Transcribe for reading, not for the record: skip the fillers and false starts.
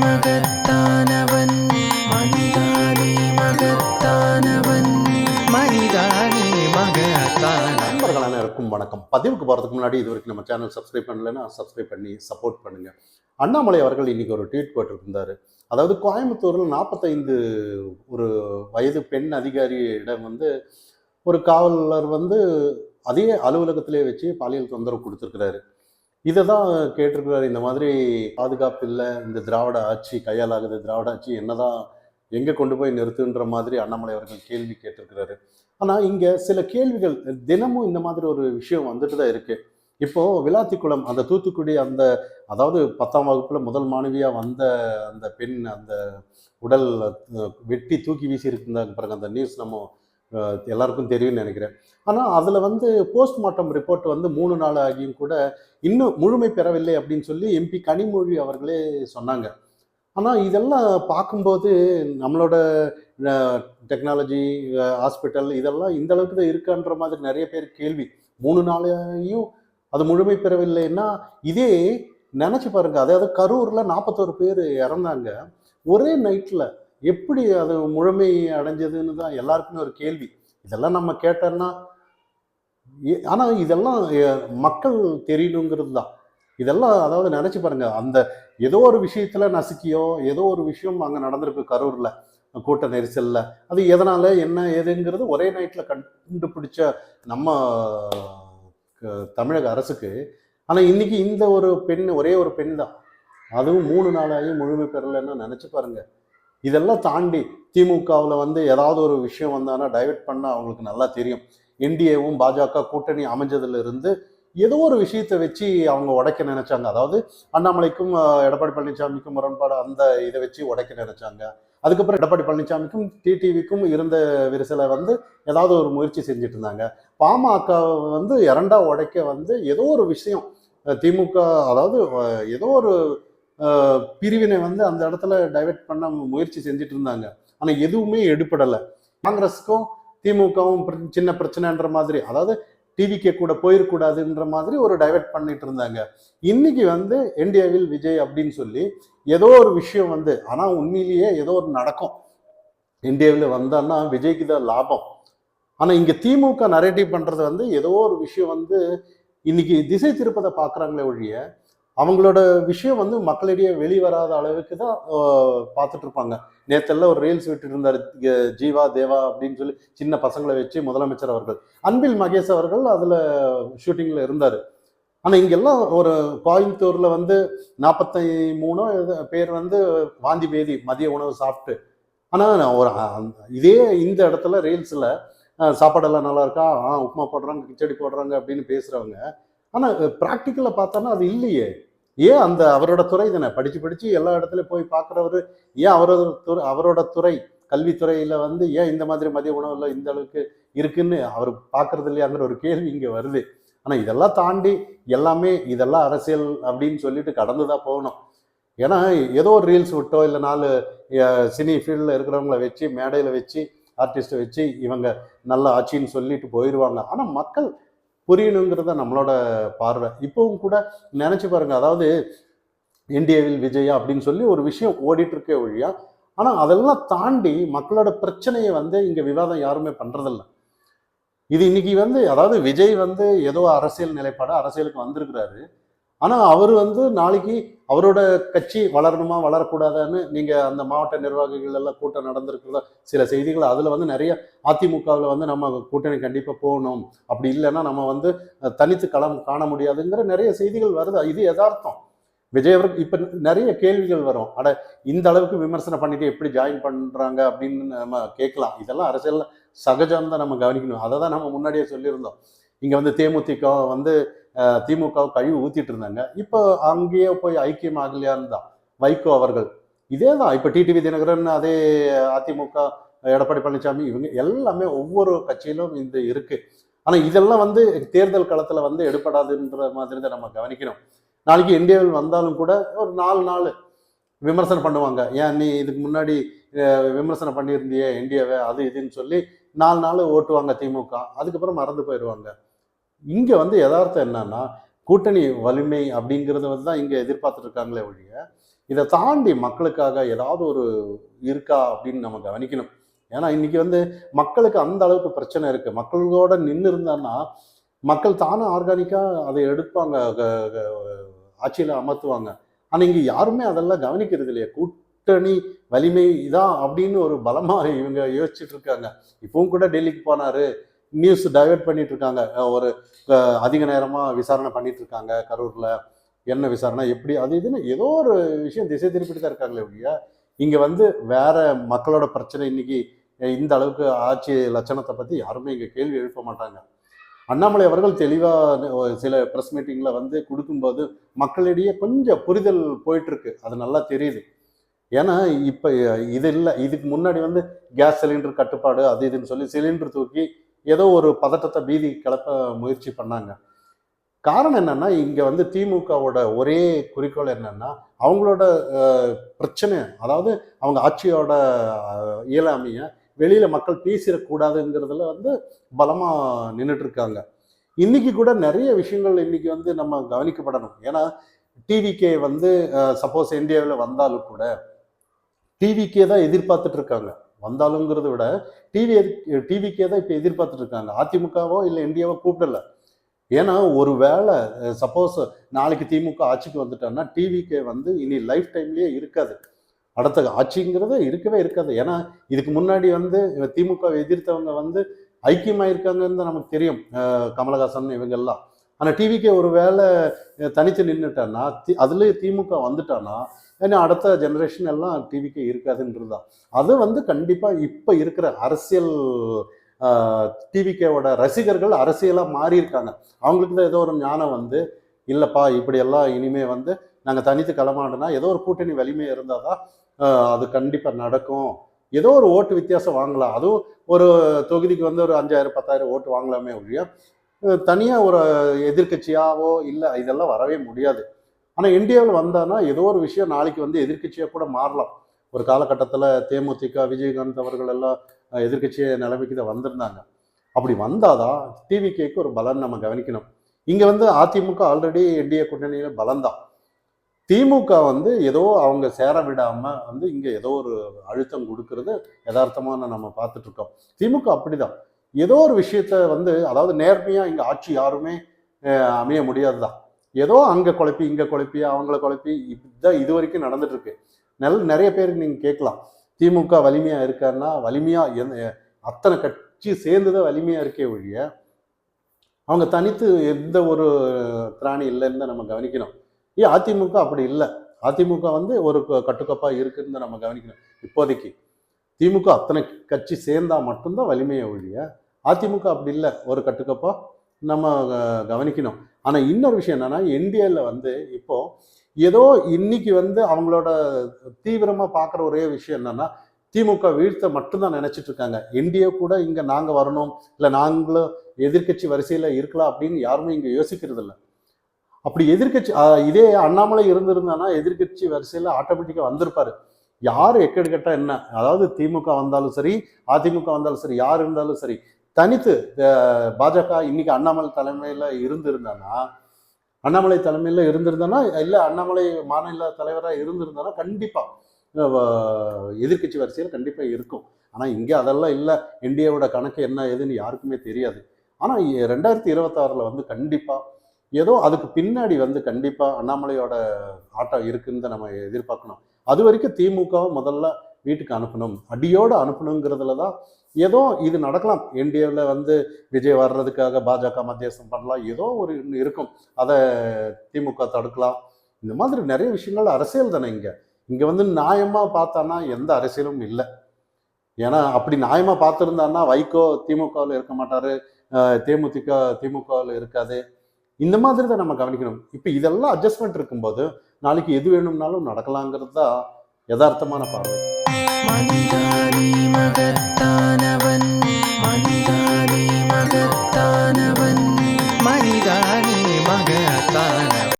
மகத்தானவன் மனிதானே மகத்தானவன் மனிதானே மகத்தானவன். நண்பர்கள் அனைவருக்கும் வணக்கம். பதிவுக்கு போகிறதுக்கு முன்னாடி இது வரைக்கும் நம்ம சேனல் சப்ஸ்கிரைப் பண்ணலைன்னா சப்ஸ்கிரைப் பண்ணி சப்போர்ட் பண்ணுங்க. அண்ணாமலை அவர்கள் இன்னைக்கு ஒரு ட்வீட் போட்டிருந்தாரு. அதாவது கோயம்புத்தூரில் 45 ஒரு வயது பெண் அதிகாரியிடம் ஒரு காவலர் அதே அலுவலகத்திலே வச்சு பாலியல் தொந்தரவு கொடுத்துருக்கிறாரு. இதை தான் கேட்டிருக்கிறாரு. இந்த மாதிரி பாதுகாப்பு இல்லை, இந்த திராவிட ஆட்சி கையாலாகுது, திராவிட ஆட்சி என்னதான் எங்கே கொண்டு போய் நிறுத்துன்ற மாதிரி அண்ணாமலை அவர்கள் கேள்வி கேட்டிருக்கிறாரு. ஆனால் இங்கே சில கேள்விகள் தினமும் இந்த மாதிரி ஒரு விஷயம் வந்துட்டு தான் இருக்கு. இப்போ விளாத்திக்குளம் அந்த தூத்துக்குடி அதாவது 10ஆம் வகுப்புல முதல் மாணவியா வந்த அந்த பெண் அந்த உடல் வெட்டி தூக்கி வீசி இருந்தாங்க பாருங்க. அந்த நியூஸ் நம்ம எல்லாருக்கும் தெரியும்னு நினைக்கிறேன். ஆனால் அதில் போஸ்ட்மார்ட்டம் ரிப்போர்ட் 3 நாள் ஆகியும் கூட இன்னும் முழுமை பெறவில்லை அப்படின்னு சொல்லி எம்பி கனிமொழி அவர்களே சொன்னாங்க. ஆனால் இதெல்லாம் பார்க்கும்போது நம்மளோட டெக்னாலஜி ஹாஸ்பிட்டல் இதெல்லாம் இந்த அளவுக்கு தான் இருக்கான்ற மாதிரி நிறைய பேர் கேள்வி. 3 நாளையும் அது முழுமை பெறவில்லைன்னா இதே நினச்சி பாருங்க. அதாவது கரூரில் 41 பேர் இறந்தாங்க ஒரே நைட்டில். எப்படி அது முழுமை அடைஞ்சதுன்னு தான் எல்லாருக்குமே ஒரு கேள்வி. இதெல்லாம் நம்ம கேட்டோம்னா ஆனால் இதெல்லாம் மக்கள் தெரியணுங்கிறது தான். இதெல்லாம் அதாவது நினச்சி பாருங்க. ஏதோ ஒரு விஷயத்துல நசுக்கியோ ஏதோ ஒரு விஷயம் அங்கே நடந்திருக்கு கரூரில் கூட்ட நெரிசல்ல. அது எதனால என்ன ஏதுங்கிறது ஒரே நைட்டில் கண்டுபிடிச்ச நம்ம தமிழக அரசுக்கு. ஆனால் இன்னைக்கு இந்த ஒரு பெண் ஒரே ஒரு பெண் தான், அதுவும் 3 நாளாயும் முழுமை பெறலைன்னு நினச்சி பாருங்க. இதெல்லாம் தாண்டி திமுகவில் ஏதாவது ஒரு விஷயம் வந்தானா டைவெர்ட் பண்ண அவங்களுக்கு நல்லா தெரியும். என்டிஏவும் பாஜக கூட்டணி அமைஞ்சதுல இருந்து ஏதோ ஒரு விஷயத்தை வச்சு அவங்க உடைக்க நினைச்சாங்க. அதாவது அண்ணாமலைக்கும் எடப்பாடி பழனிசாமிக்கும் முரண்பாடு அந்த இதை வச்சு உடைக்க நினைச்சாங்க. அதுக்கப்புறம் எடப்பாடி பழனிசாமிக்கும் டிடிவிக்கும் இருந்த விரிசலை ஏதாவது ஒரு முயற்சி செஞ்சுட்டு இருந்தாங்க. பாமக இரண்டா உடைக்க ஏதோ ஒரு விஷயம் திமுக அதாவது ஏதோ ஒரு பிரிவினை அந்த இடத்துல டைவெர்ட் பண்ண முயற்சி செஞ்சுட்டு இருந்தாங்க. ஆனால் எதுவுமே எடுபடலை. காங்கிரஸுக்கும் திமுகவும் சின்ன பிரச்சனைன்ற மாதிரி, அதாவது டிவிக்கே கூட போயிடக்கூடாதுன்ற மாதிரி ஒரு டைவெர்ட் பண்ணிட்டு இருந்தாங்க. இன்னைக்கு என்டிஏவில் விஜய் அப்படின்னு சொல்லி ஏதோ ஒரு விஷயம் ஆனால் உண்மையிலேயே ஏதோ ஒரு நடக்கும். என்டிஏவில் வந்தான்னா விஜய்க்கு தான் லாபம். ஆனால் இங்கே திமுக நரேட்டிவ் பண்ணுறது ஏதோ ஒரு விஷயம் இன்னைக்கு திசை திருப்பதை பார்க்குறாங்களே ஒழிய அவங்களோட விஷயம் மக்களிடையே வெளிவராத அளவுக்கு தான் பார்த்துட்டு இருப்பாங்க. நேற்றெல்லாம் ஒரு ரீல்ஸ் விட்டுட்டு இருந்தார் ஜீவா தேவா அப்படின்னு சொல்லி சின்ன பசங்களை வச்சு முதலமைச்சர் அவர்கள். அன்பில் மகேஷ் அவர்கள் அதில் ஷூட்டிங்கில் இருந்தார். ஆனால் இங்கெல்லாம் ஒரு கோயம்புத்தூரில் 43 பேர் வாந்தி பேதி மதிய உணவு சாப்பிட்டு. ஆனால் ஒரு இதே இந்த இடத்துல ரீல்ஸில் சாப்பாடெல்லாம் நல்லா இருக்கா, உப்புமா போடுறாங்க கிச்சடி போடுறாங்க அப்படின்னு பேசுகிறவங்க. ஆனால் ப்ராக்டிக்கலாக பார்த்தோன்னா அது இல்லையே. ஏன் அவரோட துறை தானே, படித்து எல்லா இடத்துலையும் போய் பார்க்குறவர். ஏன் அவரோட துறை கல்வித்துறையில் ஏன் இந்த மாதிரி மதிய உணவில் இந்த அளவுக்கு இருக்குன்னு அவர் பார்க்கறது இல்லையாங்கிற ஒரு கேள்வி இங்கே வருது. ஆனால் இதெல்லாம் தாண்டி இதெல்லாம் அரசியல் அப்படின்னு சொல்லிட்டு கடந்து தான் போகணும். ஏன்னா ஏதோ ஒரு ரீல்ஸ் விட்டோ இல்லை 4 சினி ஃபீல்டில் இருக்கிறவங்கள வச்சு மேடையில் வச்சு ஆர்டிஸ்ட்டை வச்சு இவங்க நல்ல ஆட்சின்னு சொல்லிட்டு போயிடுவாங்க. ஆனால் மக்கள் புரியணுங்கிறத நம்மளோட பார்வை. இப்போவும் கூட நினச்சி பாருங்க. அதாவது என்டிஏவில் விஜயா அப்படின்னு சொல்லி ஒரு விஷயம் ஓடிட்டு இருக்கே ஒழியா, ஆனால் அதெல்லாம் தாண்டி மக்களோட பிரச்சனையை இங்கே விவாதம் யாருமே பண்ணுறதில்ல. இது இன்னைக்கு அதாவது விஜய் ஏதோ அரசியல் நிலைப்பாடு அரசியலுக்கு வந்திருக்கிறாரு. ஆனால் அவர் நாளைக்கு அவரோட கட்சி வளரணுமா வளரக்கூடாதான்னு நீங்கள் அந்த மாவட்ட நிர்வாகிகள் எல்லாம் கூட்டம் நடந்திருக்கிறதா சில செய்திகள். அதில் நிறைய அதிமுகவில் நம்ம கூட்டணி கண்டிப்பாக போகணும், அப்படி இல்லைன்னா நம்ம தனித்து களம் காண முடியாதுங்கிற நிறைய செய்திகள் வருது. இது யதார்த்தம். விஜய் அவருக்கு இப்போ நிறைய கேள்விகள் வரும். இந்த அளவுக்கு விமர்சனம் பண்ணிட்டு எப்படி ஜாயின் பண்ணுறாங்க அப்படின்னு நம்ம கேட்கலாம். இதெல்லாம் அரசியல் சகஜம் தான் நம்ம கவனிக்கணும். அதை தான் நம்ம முன்னாடியே சொல்லியிருந்தோம். இங்கே தேமுதிக திமுக கழிவு ஊத்திட்டு இருந்தாங்க. இப்போ அங்கேயே போய் ஐக்கியம் ஆகலையான்னு தான் வைகோ அவர்கள். இதே தான் இப்போ டிடிவி தினகரன், அதே அதிமுக எடப்பாடி பழனிசாமி, இவங்க எல்லாமே ஒவ்வொரு கட்சியிலும் இருக்கு. ஆனால் இதெல்லாம் தேர்தல் களத்தில் எடுப்படாதுன்ற மாதிரி தான் நம்ம கவனிக்கணும். நாளைக்கு என்டிஏவில் வந்தாலும் கூட ஒரு 4 நாள் விமர்சனம் பண்ணுவாங்க. ஏன் நீ இதுக்கு முன்னாடி விமர்சனம் பண்ணியிருந்தியே என்டிஏவை அது இதுன்னு சொல்லி 4 நாள் ஓட்டுவாங்க திமுக. அதுக்கப்புறம் மறந்து போயிடுவாங்க. இங்கே யதார்த்தம் என்னன்னா கூட்டணி வலிமை அப்படிங்கிறது தான் இங்கே எதிர்பார்த்துட்டு இருக்காங்களே ஒழிய இதை தாண்டி மக்களுக்காக ஏதாவது ஒரு இருக்கா அப்படின்னு நம்ம கவனிக்கணும். ஏன்னா இன்னைக்கு வந்து மக்களுக்கு அந்த அளவுக்கு பிரச்சனை இருக்கு. மக்களோட நின்று இருந்தான்னா மக்கள் தானே ஆர்கானிக்கா அதை எடுப்பாங்க, ஆட்சியில அமர்த்துவாங்க. ஆனா இங்க யாருமே அதெல்லாம் கவனிக்கிறது இல்லையா? கூட்டணி வலிமை இதான் அப்படின்னு ஒரு பலமா இவங்க யோசிச்சுட்டு இருக்காங்க. இப்பவும் கூட டெல்லிக்கு போனாரு, நியூஸ் டைவர்ட் பண்ணிட்டு இருக்காங்க. ஒரு அதிக நேரமா விசாரணை பண்ணிட்டு இருக்காங்க கரூர்ல. என்ன விசாரணை எப்படி அது இதுன்னு ஏதோ ஒரு விஷயம் திசை திருப்பிட்டு தான் இருக்காங்களே ஒழிய, இங்க வந்து வேற மக்களோட பிரச்சனை இன்னைக்கு இந்த அளவுக்கு ஆட்சி லட்சணத்தை பத்தி யாருமே இங்க கேள்வி எழுப்ப மாட்டாங்க. அண்ணாமலை அவர்கள் தெளிவா சில பிரஸ் மீட்டிங்ல வந்து கொடுக்கும்போது மக்களிடையே கொஞ்சம் புரிதல் போயிட்டு இருக்கு. அது நல்லா தெரியுது. ஏன்னா இப்ப இது இல்லை, இதுக்கு முன்னாடி வந்து கேஸ் சிலிண்டர் கட்டுப்பாடு அது இதுன்னு சொல்லி சிலிண்டர் தூக்கி ஏதோ ஒரு பதட்டத்தை பீதி கிளப்ப முயற்சி பண்ணாங்க. காரணம் என்னன்னா இங்க வந்து திமுகவோட ஒரே குறிக்கோள் என்னன்னா அவங்களோட பிரச்சனை, அதாவது அவங்க ஆட்சியோட இயலாமைய வெளியில மக்கள் பேசிடக்கூடாதுங்கிறதுல வந்து பலமா நின்றுட்டு இருக்காங்க. இன்னைக்கு கூட நிறைய விஷயங்கள் இன்னைக்கு வந்து நம்ம கவனிக்கப்படணும். ஏன்னா டிவிகே வந்து சப்போஸ் இந்தியாவில் வந்தாலும் கூட டிவிக்கே தான் எதிர்பார்த்துட்டு இருக்காங்க. வந்தாலுங்கிறத விட டிவிக்கே தான் இப்போ எதிர்பார்த்துட்டு இருக்காங்க. அதிமுகவோ இல்லை இந்தியாவோ கூப்பிடல. ஏன்னா ஒரு வேளை சப்போஸ் நாளைக்கு திமுக ஆட்சிக்கு வந்துட்டாங்கன்னா டிவிக்கே வந்து இனி லைஃப் டைம்லயே இருக்காது. அடுத்த ஆட்சிங்கிறது இருக்கவே இருக்காது. ஏன்னா இதுக்கு முன்னாடி வந்து திமுக எதிர்த்தவங்க வந்து ஐக்கியமா இருக்காங்கன்னு தான் நமக்கு தெரியும், கமலஹாசன் இவங்கெல்லாம். ஆனால் டிவிக்கே ஒரு வேளை தனித்து நின்றுட்டான்னா அதுலேயே திமுக வந்துட்டான்னா ஏன்னா அடுத்த ஜெனரேஷன் எல்லாம் டிவிக்கே இருக்காதுன்றதுதான். அது வந்து கண்டிப்பாக இப்போ இருக்கிற அரசியல் டிவிகேவோட ரசிகர்கள் அரசியலாக மாறி இருக்காங்க. அவங்களுக்கு தான் ஏதோ ஒரு ஞானம் வந்து இல்லைப்பா இப்படியெல்லாம் இனிமே வந்து நாங்கள் தனித்து களமாடினா ஏதோ ஒரு கூட்டணி வலிமை இருந்தால் தான் அது கண்டிப்பாக நடக்கும். ஏதோ ஒரு ஓட்டு வித்தியாசம் வாங்கலாம். அதுவும் ஒரு தொகுதிக்கு வந்து ஒரு 5000 10,000 ஓட்டு வாங்கலாமே ஒழிய தனியாக ஒரு எதிர்கட்சியாவோ இல்லை இதெல்லாம் வரவே முடியாது. ஆனால் இந்தியாவில் வந்தான்னா ஏதோ ஒரு விஷயம் நாளைக்கு வந்து எதிர்கட்சியாக கூட மாறலாம். ஒரு காலகட்டத்தில் தேமுதிக விஜயகாந்த் அவர்கள் எல்லாம் எதிர்கட்சிய நிலைமைக்கு தான் வந்திருந்தாங்க. அப்படி வந்தாதான் டிவிகேக்கு ஒரு பலன் நம்ம கவனிக்கணும். இங்கே வந்து அதிமுக ஆல்ரெடி என்டிஏ கூட்டணியில் பலம்தான். திமுக வந்து ஏதோ அவங்க சேர விடாம வந்து இங்க ஏதோ ஒரு அழுத்தம் கொடுக்கறது யதார்த்தமான நம்ம பார்த்துட்டு இருக்கோம். திமுக அப்படிதான் ஏதோ ஒரு விஷயத்த வந்து அதாவது நேர்மையா இங்க ஆட்சி யாருமே அமைய முடியாதுதான். ஏதோ அங்க குழப்பி இங்க குழப்பி அவங்கள குழப்பி இப்படிதான் இது வரைக்கும் நடந்துட்டு இருக்கு. நிறைய பேருக்கு நீங்க கேட்கலாம், திமுக வலிமையா இருக்காருன்னா வலிமையா அத்தனை கட்சி சேர்ந்துதான் வலிமையா இருக்கே ஒழிய அவங்க தனித்து எந்த ஒரு திராணி இல்லைன்னு தான் நம்ம கவனிக்கணும். அதிமுக அப்படி இல்லை. அதிமுக வந்து ஒரு கட்டுக்கோப்பா இருக்குன்னு நம்ம கவனிக்கணும். இப்போதைக்கு திமுக அத்தனை கட்சி சேர்ந்தா மட்டும்தான் வலிமையை ஒழிய அதிமுக அப்படி இல்லை, ஒரு கட்டுக்கோப்பா நம்ம கவனிக்கணும். ஆனா இன்னொரு விஷயம் என்னன்னா என்டிஏல வந்து இப்போ ஏதோ இன்னைக்கு வந்து அவங்களோட தீவிரமா பார்க்குற ஒரே விஷயம் என்னன்னா திமுக வீழ்த்த மட்டும்தான் நினைச்சிட்டு இருக்காங்க. என்டிஏ கூட இங்க நாங்க வரணும் இல்லை நாங்களும் எதிர்கட்சி வரிசையில இருக்கலாம் அப்படின்னு யாருமே இங்க யோசிக்கிறது இல்லை. அப்படி எதிர்கட்சி இதே அண்ணாமலை இருந்திருந்தானா எதிர்கட்சி வரிசையில ஆட்டோமேட்டிக்கா வந்திருப்பாரு. யாரு எக்கெடு கெட்டா என்ன, அதாவது திமுக வந்தாலும் சரி அதிமுக வந்தாலும் சரி யார் இருந்தாலும் சரி தனித்து பாஜக இன்னைக்கு அண்ணாமலை தலைமையில இருந்திருந்தானா இல்ல அண்ணாமலை மாநில தலைவராக இருந்திருந்தானா கண்டிப்பா எதிர்கட்சி வரிசையில் கண்டிப்பா இருக்கும். ஆனா இங்க அதெல்லாம் இல்லை. என்டிஏவோட கணக்கு என்ன ஏதுன்னு யாருக்குமே தெரியாது. ஆனா 2026 வந்து கண்டிப்பா ஏதோ அதுக்கு பின்னாடி வந்து கண்டிப்பா அண்ணாமலையோட ஆட்டம் இருக்குன்னு நம்ம எதிர்பார்க்கணும். அது வரைக்கும் திமுக முதல்ல வீட்டுக்கு அனுப்பணும், அடியோடு அனுப்பணுங்கிறதுல தான் ஏதோ இது நடக்கலாம். என்டிஏவில் வந்து விஜய் வர்றதுக்காக பாஜக மத்தியஸ்தம் பண்ணலாம், ஏதோ ஒரு இருக்கும், அதை திமுக தடுக்கலாம். இந்த மாதிரி நிறைய விஷயங்கள் அரசியல் தானே. இங்க வந்து நியாயமா பார்த்தானா எந்த அரசியலும் இல்லை. ஏன்னா அப்படி நியாயமா பார்த்துருந்தான்னா வைகோ திமுகவில் இருக்க மாட்டாரு, தேமுதிக திமுகவில் இருக்காது. இந்த மாதிரி தான் நம்ம கவனிக்கணும். இப்போ இதெல்லாம் அட்ஜஸ்ட்மெண்ட் இருக்கும்போது நாளைக்கு எது வேணும்னாலும் நடக்கலாங்கிறது தான் யதார்த்தமான பார்வை.